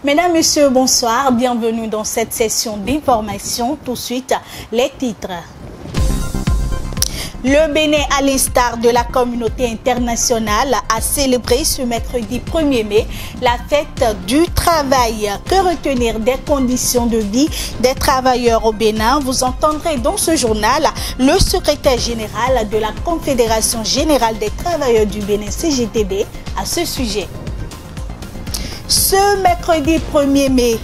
Mesdames, Messieurs, bonsoir. Bienvenue dans cette session d'information. Tout de suite, les titres. Le Bénin, à l'instar de la communauté internationale, a célébré ce mercredi 1er mai la fête du travail. Que retenir des conditions de vie des travailleurs au Bénin? Vous entendrez dans ce journal le secrétaire général de la Confédération générale des travailleurs du Bénin, CGTB, à ce sujet. Ce mercredi 1er mai,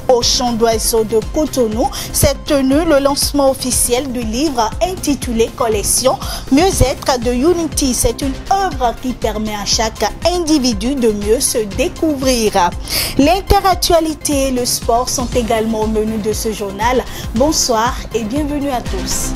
au Champ d'Oiseaux de Cotonou, s'est tenu le lancement officiel du livre intitulé Collection Mieux-être de Unity. C'est une œuvre qui permet à chaque individu de mieux se découvrir. L'interactualité et le sport sont également au menu de ce journal. Bonsoir et bienvenue à tous.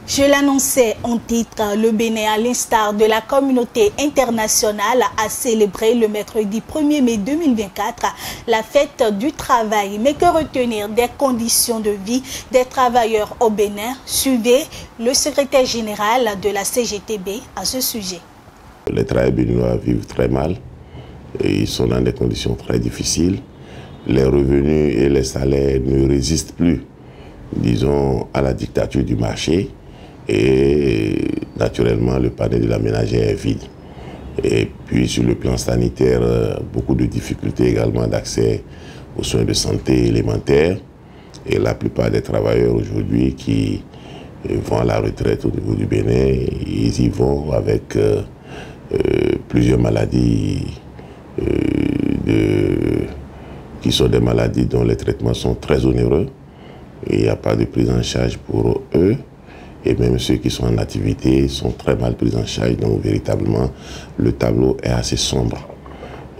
Je l'annonçais en titre, le Bénin, à l'instar de la communauté internationale, a célébré le mercredi 1er mai 2024 la fête du travail. Mais que retenir des conditions de vie des travailleurs au Bénin? Suivez le secrétaire général de la CGTB à ce sujet. Les travailleurs béninois vivent très mal et ils sont dans des conditions très difficiles. Les revenus et les salaires ne résistent plus, disons, à la dictature du marché. Et naturellement, le panier de la ménagère est vide. Et puis, sur le plan sanitaire, beaucoup de difficultés également d'accès aux soins de santé élémentaires. Et la plupart des travailleurs aujourd'hui qui vont à la retraite au niveau du Bénin, ils y vont avec plusieurs maladies qui sont des maladies dont les traitements sont très onéreux. Et il n'y a pas de prise en charge pour eux. Et même ceux qui sont en activité sont très mal pris en charge. Donc, véritablement, le tableau est assez sombre.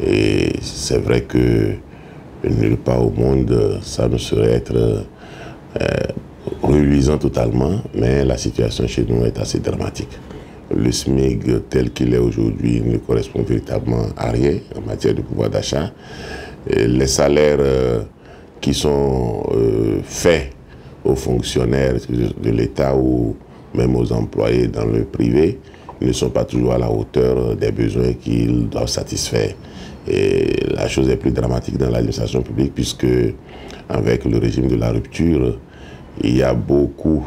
Et c'est vrai que nulle part au monde, ça ne saurait être reluisant totalement, mais la situation chez nous est assez dramatique. Le SMIC tel qu'il est aujourd'hui ne correspond véritablement à rien en matière de pouvoir d'achat. Les salaires qui sont faits aux fonctionnaires de l'État ou même aux employés dans le privé ne sont pas toujours à la hauteur des besoins qu'ils doivent satisfaire. Et la chose est plus dramatique dans l'administration publique puisque avec le régime de la rupture, il y a beaucoup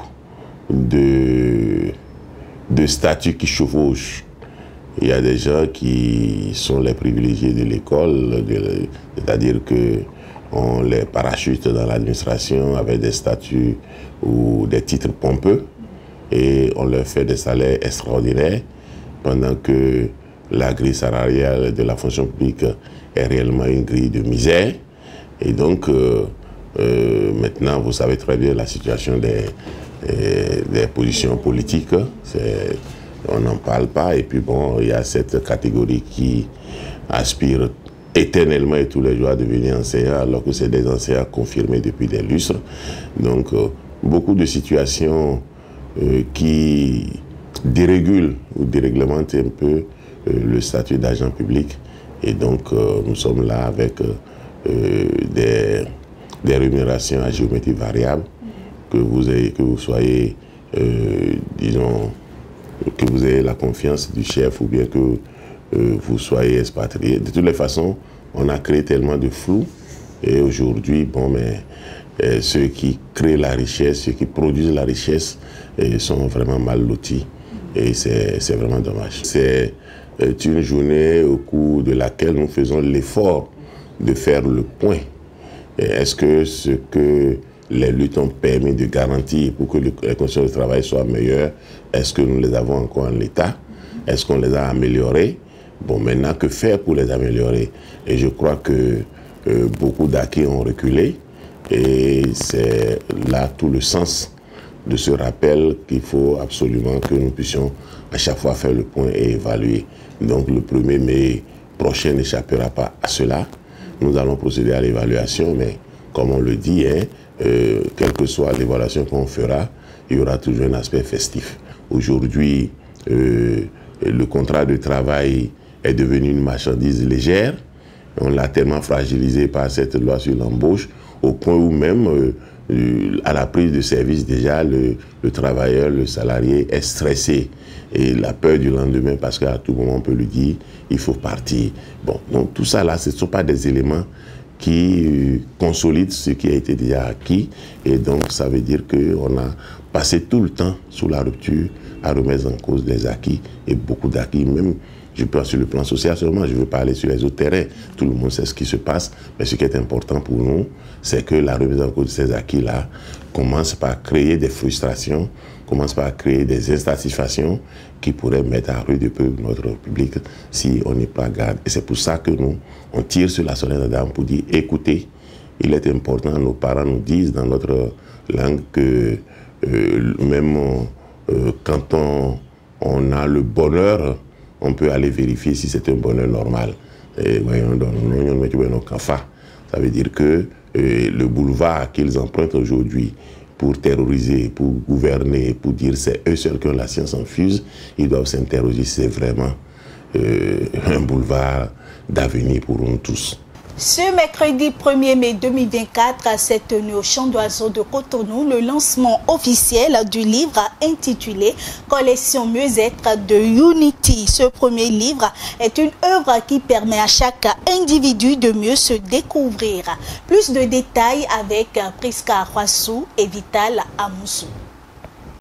de statuts qui chevauchent. Il y a des gens qui sont les privilégiés de l'école, c'est-à-dire que on les parachute dans l'administration avec des statuts ou des titres pompeux et on leur fait des salaires extraordinaires pendant que la grille salariale de la fonction publique est réellement une grille de misère. Et donc, maintenant, vous savez très bien la situation des positions politiques. On n'en parle pas. Et puis, bon, il y a cette catégorie qui aspire éternellement et tous les jours à devenir enseignant, alors que c'est des enseignants confirmés depuis des lustres. Donc, beaucoup de situations qui dérégulent ou déréglementent un peu le statut d'agent public. Et donc, nous sommes là avec des rémunérations à géométrie variable, que vous soyez, disons, que vous ayez la confiance du chef ou bien que vous soyez expatrié. De toutes les façons, on a créé tellement de flou. Et aujourd'hui, bon, mais ceux qui créent la richesse, ceux qui produisent la richesse, sont vraiment mal lotis. Et c'est vraiment dommage. C'est une journée au cours de laquelle nous faisons l'effort de faire le point. Est-ce que ce que les luttes ont permis de garantir pour que les conditions de travail soient meilleures, est-ce que nous les avons encore en l'état? Est-ce qu'on les a améliorées? Bon, maintenant, que faire pour les améliorer? Et je crois que beaucoup d'acquis ont reculé. Et c'est là tout le sens de ce rappel qu'il faut absolument que nous puissions à chaque fois faire le point et évaluer. Donc, le 1er mai prochain n'échappera pas à cela. Nous allons procéder à l'évaluation, mais comme on le dit, hein, quelle que soit l'évaluation qu'on fera, il y aura toujours un aspect festif. Aujourd'hui, le contrat de travail est devenu une marchandise légère. On l'a tellement fragilisé par cette loi sur l'embauche, au point où même à la prise de service, déjà, le travailleur, le salarié est stressé. Et la peur du lendemain, parce qu'à tout moment, on peut lui dire, il faut partir. Bon, donc tout ça, là, ce ne sont pas des éléments qui consolident ce qui a été déjà acquis. Et donc, ça veut dire qu'on a passé tout le temps sous la rupture à remettre en cause les acquis, et beaucoup d'acquis, même, je pense, sur le plan social seulement, je veux parler sur les autres terrains. Tout le monde sait ce qui se passe, mais ce qui est important pour nous, c'est que la remise en cause de ces acquis-là commence par créer des frustrations, commence par créer des insatisfactions qui pourraient mettre à rude épreuve notre République si on n'est pas garde. Et c'est pour ça que nous, on tire sur la sonnette d'alarme pour dire, écoutez, il est important, nos parents nous disent dans notre langue que même quand on a le bonheur, on peut aller vérifier si c'est un bonheur normal. Et voyons, ça veut dire que le boulevard qu'ils empruntent aujourd'hui pour terroriser, pour gouverner, pour dire c'est eux seuls qui ont la science infuse, ils doivent s'interroger si c'est vraiment un boulevard d'avenir pour nous tous. Ce mercredi 1er mai 2024 s'est tenu au Champ d'Oiseaux de Cotonou le lancement officiel du livre intitulé « Collection Mieux-être » de Unity. Ce premier livre est une œuvre qui permet à chaque individu de mieux se découvrir. Plus de détails avec Priska Roissou et Vital Amoussou.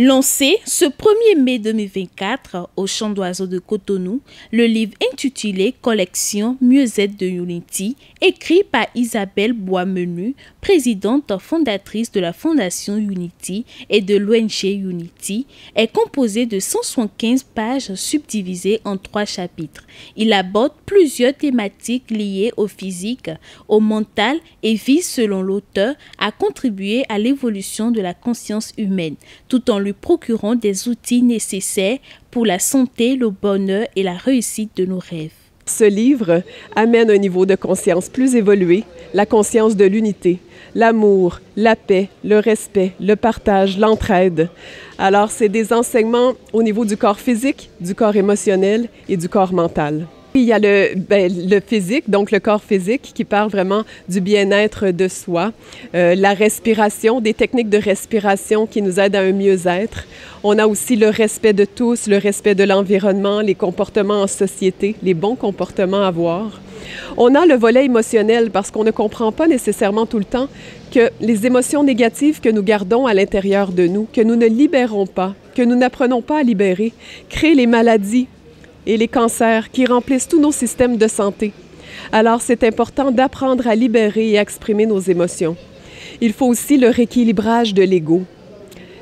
Lancé ce 1er mai 2024 au Champ d'Oiseaux de Cotonou, le livre intitulé « Collection Mieux-être » de Unity, écrit par Isabelle Boismenu, présidente fondatrice de la Fondation Unity et de l'ONG Unity, est composé de 175 pages subdivisées en 3 chapitres. Il aborde plusieurs thématiques liées au physique, au mental et vise, selon l'auteur, à contribuer à l'évolution de la conscience humaine, tout en lui procurant des outils nécessaires pour la santé, le bonheur et la réussite de nos rêves. Ce livre amène un niveau de conscience plus évolué, la conscience de l'unité, l'amour, la paix, le respect, le partage, l'entraide. Alors, c'est des enseignements au niveau du corps physique, du corps émotionnel et du corps mental. Il y a le physique, donc le corps physique, qui parle vraiment du bien-être de soi, la respiration, des techniques de respiration qui nous aident à un mieux-être. On a aussi le respect de tous, le respect de l'environnement, les comportements en société, les bons comportements à avoir. On a le volet émotionnel parce qu'on ne comprend pas nécessairement tout le temps que les émotions négatives que nous gardons à l'intérieur de nous, que nous ne libérons pas, que nous n'apprenons pas à libérer, créent les maladies et les cancers qui remplissent tous nos systèmes de santé. Alors, c'est important d'apprendre à libérer et à exprimer nos émotions. Il faut aussi le rééquilibrage de l'ego.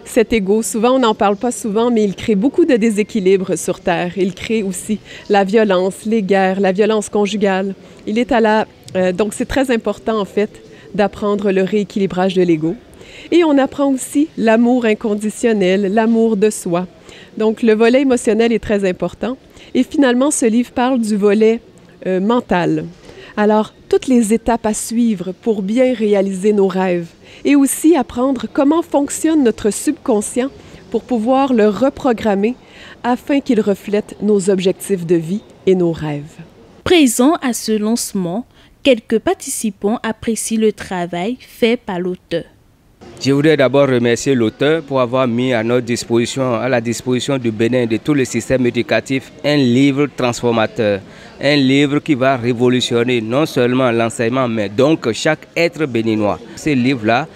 Cet ego, souvent, on n'en parle pas souvent, mais il crée beaucoup de déséquilibres sur Terre. Il crée aussi la violence, les guerres, la violence conjugale. Il est donc, c'est très important, en fait, d'apprendre le rééquilibrage de l'ego. Et on apprend aussi l'amour inconditionnel, l'amour de soi. Donc, le volet émotionnel est très important. Et finalement, ce livre parle du volet mental. Alors, toutes les étapes à suivre pour bien réaliser nos rêves et aussi apprendre comment fonctionne notre subconscient pour pouvoir le reprogrammer afin qu'il reflète nos objectifs de vie et nos rêves. Présent à ce lancement, quelques participants apprécient le travail fait par l'auteur. Je voudrais d'abord remercier l'auteur pour avoir mis à notre disposition, à la disposition du Bénin et de tout le système éducatif, un livre transformateur. Un livre qui va révolutionner non seulement l'enseignement, mais donc chaque être béninois. Ce livre-là,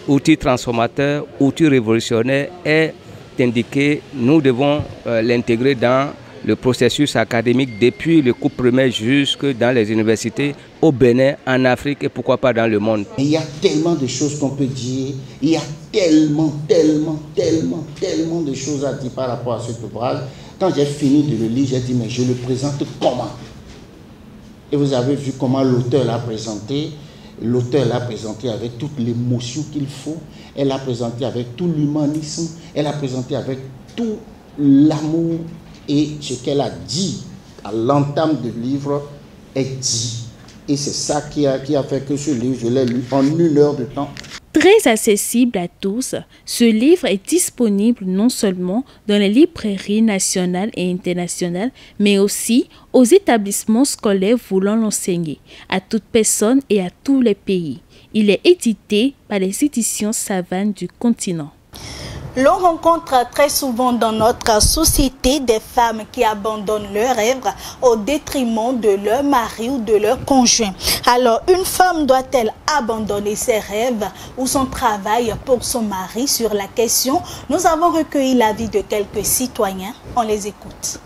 outil transformateur, outil révolutionnaire, est indiqué. Nous devons l'intégrer dans le processus académique depuis le cours primaire jusque dans les universités au Bénin, en Afrique et pourquoi pas dans le monde. Il y a tellement de choses qu'on peut dire, il y a tellement de choses à dire par rapport à cet ouvrage. Quand j'ai fini de le lire, j'ai dit mais je le présente comment? Et vous avez vu comment l'auteur l'a présenté. L'auteur l'a présenté avec toute l'émotion qu'il faut. Elle l'a présenté avec tout l'humanisme. Elle l'a présenté avec tout l'amour. Et ce qu'elle a dit à l'entame du livre est dit. Et c'est ça qui a fait que ce livre, je l'ai lu en 1 heure de temps. Très Très accessible à tous, ce livre est disponible non seulement dans les librairies nationales et internationales, mais aussi aux établissements scolaires voulant l'enseigner, à toute personne et à tous les pays. Il est édité par les éditions Savane du Continent. L'on rencontre très souvent dans notre société des femmes qui abandonnent leurs rêves au détriment de leur mari ou de leur conjoint. Alors, une femme doit-elle abandonner ses rêves ou son travail pour son mari? Sur la question, nous avons recueilli l'avis de quelques citoyens. On les écoute.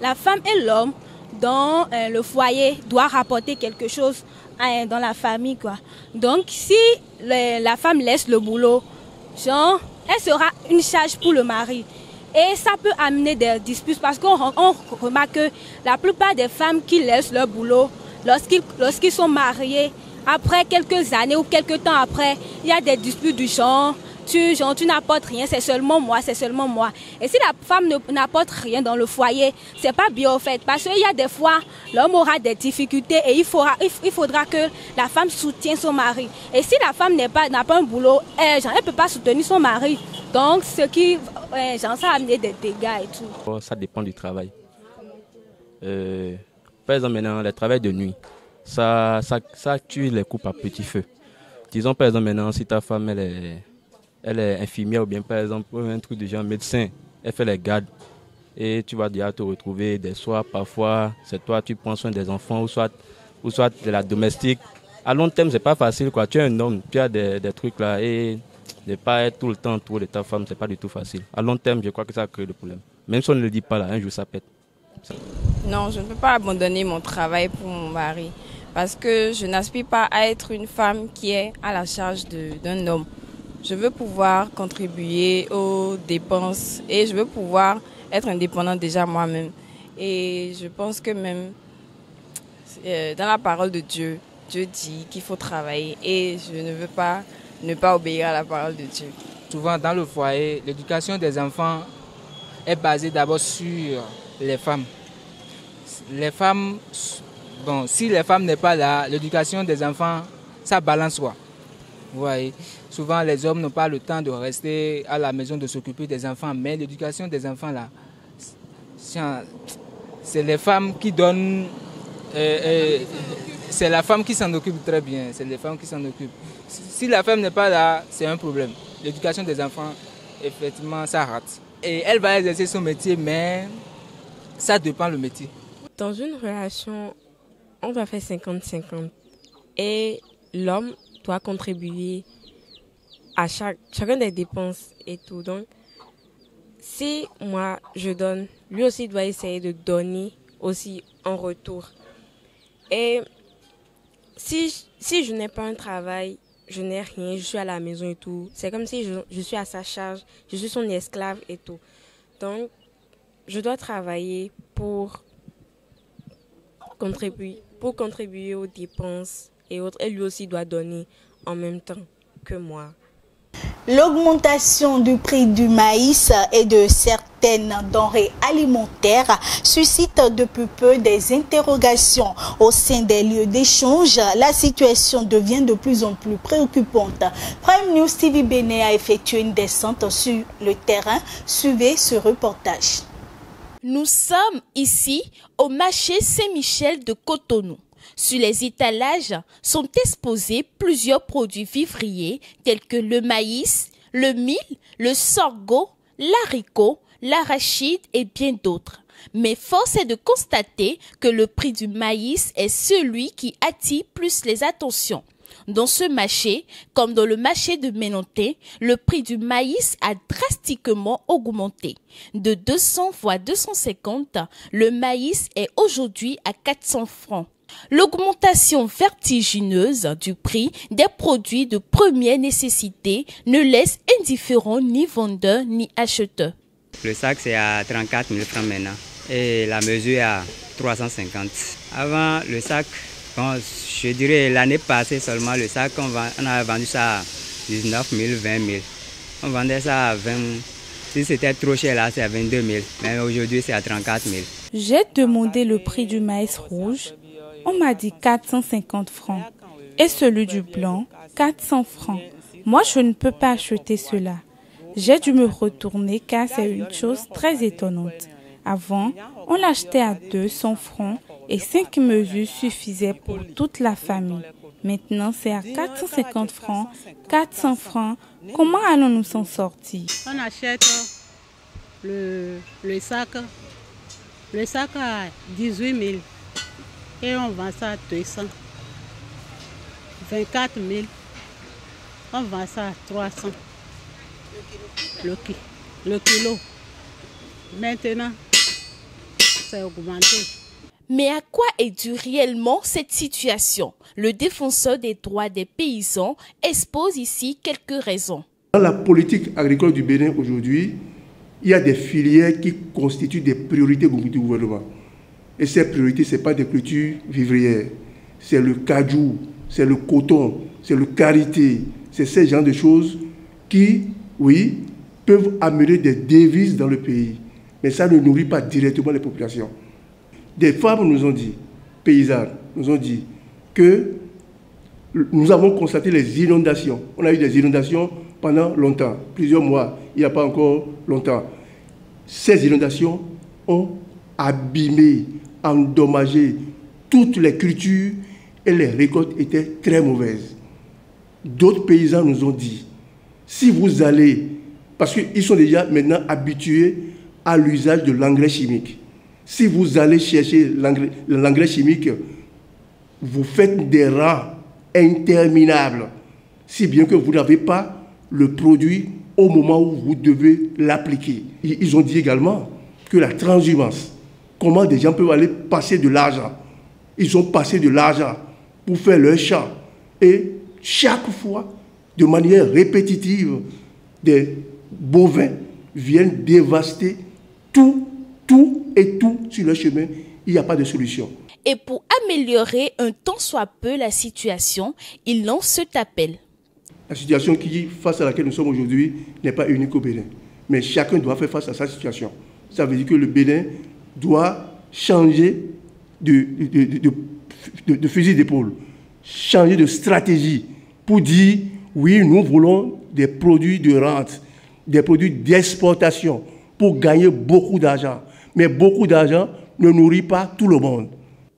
La femme et l'homme dans le foyer doivent rapporter quelque chose dans la famille, quoi. Donc, si la femme laisse le boulot, genre, elle sera une charge pour le mari. Et ça peut amener des disputes parce qu'on remarque que la plupart des femmes qui laissent leur boulot, lorsqu'ils sont mariés, après quelques années ou quelques temps après, il y a des disputes du genre. Tu n'apportes rien, c'est seulement moi. Et si la femme n'apporte rien dans le foyer, c'est pas bien au fait. Parce qu'il y a des fois, l'homme aura des difficultés et il faudra que la femme soutienne son mari. Et si la femme n'a pas un boulot, elle ne peut pas soutenir son mari. Donc, ça a amené des dégâts et tout. Ça dépend du travail. Par exemple, maintenant, le travail de nuit, ça tue les couples à petit feu. Disons, par exemple, maintenant, si ta femme, elle est infirmière ou bien par exemple un truc du genre médecin, elle fait les gardes et tu vas déjà te retrouver des soirs, parfois c'est toi tu prends soin des enfants ou soit de la domestique. À long terme c'est pas facile quoi, tu es un homme, tu as des trucs là et ne pas être tout le temps autour de ta femme c'est pas du tout facile. À long terme je crois que ça crée des problèmes. Même si on ne le dit pas là, un jour ça pète. Non, je ne peux pas abandonner mon travail pour mon mari parce que je n'aspire pas à être une femme qui est à la charge d'un homme. Je veux pouvoir contribuer aux dépenses et je veux pouvoir être indépendante déjà moi-même. Et je pense que même dans la parole de Dieu, Dieu dit qu'il faut travailler et je ne veux pas ne pas obéir à la parole de Dieu. Souvent dans le foyer, l'éducation des enfants est basée d'abord sur les femmes. Les femmes, bon, si les femmes n'est pas là, l'éducation des enfants, ça balance quoi. Vous voyez, souvent les hommes n'ont pas le temps de rester à la maison, de s'occuper des enfants, mais l'éducation des enfants là, c'est les femmes qui donnent, c'est la femme qui s'en occupe très bien, c'est les femmes qui s'en occupent. Si la femme n'est pas là, c'est un problème. L'éducation des enfants, effectivement, ça rate. Et elle va exercer son métier, mais ça dépend le métier. Dans une relation, on va faire 50-50 et l'homme doit contribuer à chacun des dépenses et tout. Donc, si moi je donne, lui aussi doit essayer de donner aussi en retour. Et si je n'ai pas un travail, je n'ai rien, je suis à la maison et tout, c'est comme si je suis à sa charge, je suis son esclave et tout. Donc, je dois travailler pour contribuer aux dépenses et autres. Et lui aussi doit donner en même temps que moi. L'augmentation du prix du maïs et de certaines denrées alimentaires suscite depuis peu des interrogations. Au sein des lieux d'échange, la situation devient de plus en plus préoccupante. Prime News TV Bénin a effectué une descente sur le terrain. Suivez ce reportage. Nous sommes ici au marché Saint-Michel de Cotonou. Sur les étalages sont exposés plusieurs produits vivriers tels que le maïs, le mil, le sorgho, l'haricot, l'arachide et bien d'autres. Mais force est de constater que le prix du maïs est celui qui attire plus les attentions. Dans ce marché, comme dans le marché de Ménonté, le prix du maïs a drastiquement augmenté. De 200 voire 250, le maïs est aujourd'hui à 400 francs. L'augmentation vertigineuse du prix des produits de première nécessité ne laisse indifférent ni vendeurs ni acheteurs. Le sac c'est à 34 000 francs maintenant et la mesure est à 350. Avant le sac, bon, je dirais l'année passée seulement le sac on a vendu ça à 19 000, 20 000. On vendait ça à 20 000. Si c'était trop cher là c'est à 22 000, mais aujourd'hui c'est à 34 000. J'ai demandé le prix du maïs rouge. On m'a dit 450 francs et celui du blanc, 400 francs. Moi, je ne peux pas acheter cela. J'ai dû me retourner car c'est une chose très étonnante. Avant, on l'achetait à 200 francs et 5 mesures suffisaient pour toute la famille. Maintenant, c'est à 450 francs, 400 francs. Comment allons-nous s'en sortir? On achète le sac à 18 000 et on vend ça à 200. 24 000, on vend ça à 300. Le kilo. Maintenant, c'est augmenté. Mais à quoi est due réellement cette situation? Le défenseur des droits des paysans expose ici quelques raisons. Dans la politique agricole du Bénin aujourd'hui, il y a des filières qui constituent des priorités du gouvernement. Et ces priorités, ce n'est pas des cultures vivrières. C'est le cajou, c'est le coton, c'est le karité. C'est ces genres de choses qui, oui, peuvent amener des devises dans le pays. Mais ça ne nourrit pas directement les populations. Des femmes nous ont dit, paysannes, nous ont dit que nous avons constaté les inondations. On a eu des inondations pendant longtemps, plusieurs mois, il n'y a pas encore longtemps. Ces inondations ont abîmé, endommagé toutes les cultures et les récoltes étaient très mauvaises. D'autres paysans nous ont dit, si vous allez, parce qu'ils sont déjà maintenant habitués à l'usage de l'engrais chimique, si vous allez chercher l'engrais chimique, vous faites des rangs interminables, si bien que vous n'avez pas le produit au moment où vous devez l'appliquer. Ils ont dit également que la transhumance, comment des gens peuvent aller passer de l'argent. Ils ont passé de l'argent pour faire leur champ. Et chaque fois, de manière répétitive, des bovins viennent dévaster tout sur leur chemin. Il n'y a pas de solution. Et pour améliorer un tant soit peu la situation, il lance cet appel. La situation face à laquelle nous sommes aujourd'hui n'est pas unique au Bénin. Mais chacun doit faire face à sa situation. Ça veut dire que le Bénin doit changer de fusil d'épaule, changer de stratégie pour dire oui, nous voulons des produits de rente, des produits d'exportation pour gagner beaucoup d'argent. Mais beaucoup d'argent ne nourrit pas tout le monde.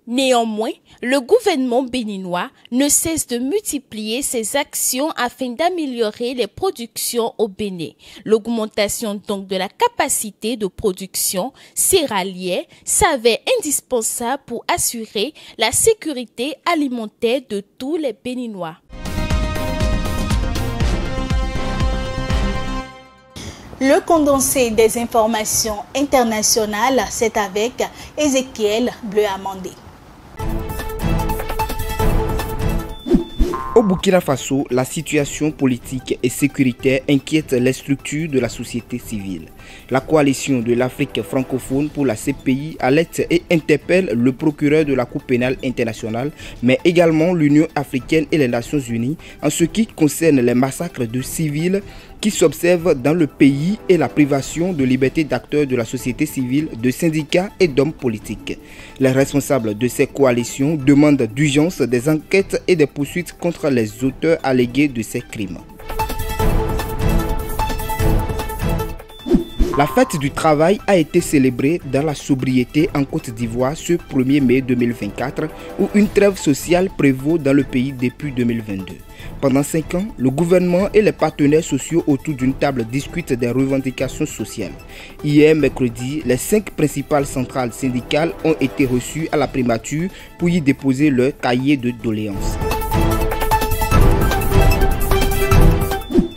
Néanmoins, le gouvernement béninois ne cesse de multiplier ses actions afin d'améliorer les productions au Bénin. L'augmentation donc de la capacité de production céréalière s'avère indispensable pour assurer la sécurité alimentaire de tous les Béninois. Le condensé des informations internationales, c'est avec Ézéchiel Bleu-Amandé. Au Burkina Faso, la situation politique et sécuritaire inquiète les structures de la société civile. La coalition de l'Afrique francophone pour la CPI alerte et interpelle le procureur de la Cour pénale internationale, mais également l'Union africaine et les Nations unies en ce qui concerne les massacres de civils qui s'observent dans le pays et la privation de liberté d'acteurs de la société civile, de syndicats et d'hommes politiques. Les responsables de ces coalitions demandent d'urgence des enquêtes et des poursuites contre les auteurs allégués de ces crimes. La fête du travail a été célébrée dans la sobriété en Côte d'Ivoire ce 1er mai 2024 où une trêve sociale prévaut dans le pays depuis 2022. Pendant 5 ans, le gouvernement et les partenaires sociaux autour d'une table discutent des revendications sociales. Hier, mercredi, les 5 principales centrales syndicales ont été reçues à la primature pour y déposer leur cahier de doléances.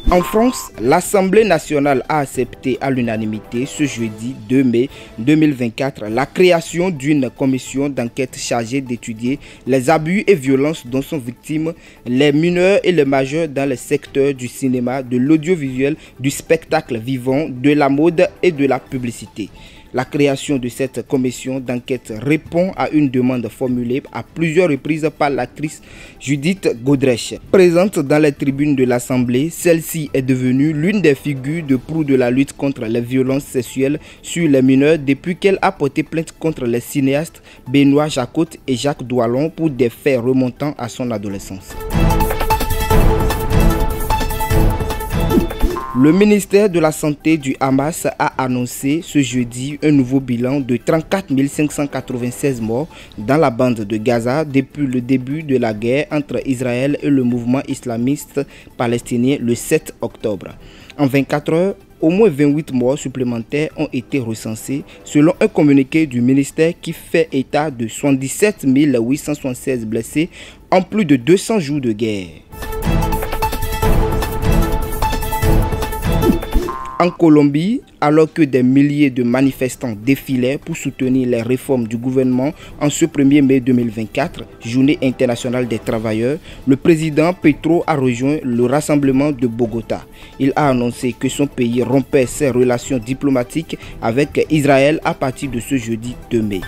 En France, l'Assemblée nationale a accepté à l'unanimité ce jeudi 2 mai 2024 la création d'une commission d'enquête chargée d'étudier les abus et violences dont sont victimes les mineurs et les majeurs dans les secteurs du cinéma, de l'audiovisuel, du spectacle vivant, de la mode et de la publicité. La création de cette commission d'enquête répond à une demande formulée à plusieurs reprises par l'actrice Judith Godrèche. Présente dans les tribunes de l'Assemblée, celle-ci est devenue l'une des figures de proue de la lutte contre les violences sexuelles sur les mineurs depuis qu'elle a porté plainte contre les cinéastes Benoît Jacquot et Jacques Douallon pour des faits remontant à son adolescence. Le ministère de la Santé du Hamas a annoncé ce jeudi un nouveau bilan de 34 596 morts dans la bande de Gaza depuis le début de la guerre entre Israël et le mouvement islamiste palestinien le 7 octobre. En 24 heures, au moins 28 morts supplémentaires ont été recensés selon un communiqué du ministère qui fait état de 77 876 blessés en plus de 200 jours de guerre. En Colombie, alors que des milliers de manifestants défilaient pour soutenir les réformes du gouvernement en ce 1er mai 2024, journée internationale des travailleurs, le président Petro a rejoint le rassemblement de Bogota. Il a annoncé que son pays rompait ses relations diplomatiques avec Israël à partir de ce jeudi 2 mai.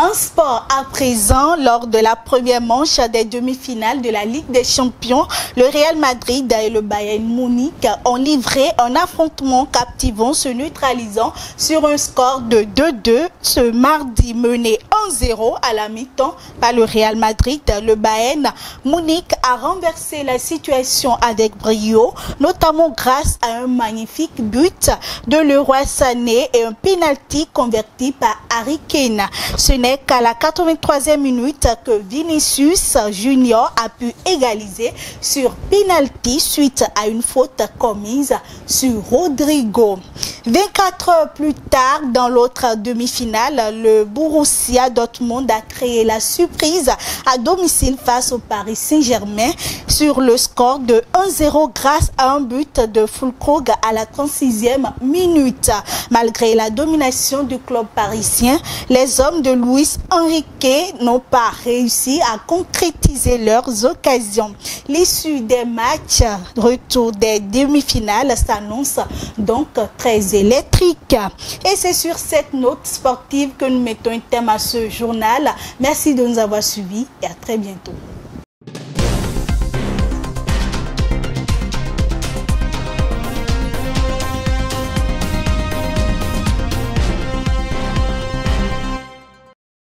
En sport à présent, lors de la première manche des demi-finales de la Ligue des Champions, le Real Madrid et le Bayern Munich ont livré un affrontement captivant, se neutralisant sur un score de 2-2 ce mardi, mené 1-0 à la mi-temps par le Real Madrid. Le Bayern Munich a renversé la situation avec brio, notamment grâce à un magnifique but de Leroy Sané et un penalty converti par Harry Kane. Ce n'est qu'à la 83e minute que Vinicius Junior a pu égaliser sur penalty suite à une faute commise sur Rodrigo. 24 heures plus tard, dans l'autre demi-finale, le Borussia Dortmund a créé la surprise à domicile face au Paris Saint-Germain sur le score de 1-0 grâce à un but de Füllkrug à la 36e minute. Malgré la domination du club parisien, les hommes de Luis Enrique n'ont pas réussi à concrétiser leurs occasions. L'issue des matchs, retour des demi-finales, s'annonce donc très électrique. Et c'est sur cette note sportive que nous mettons un thème à ce journal. Merci de nous avoir suivis et à très bientôt.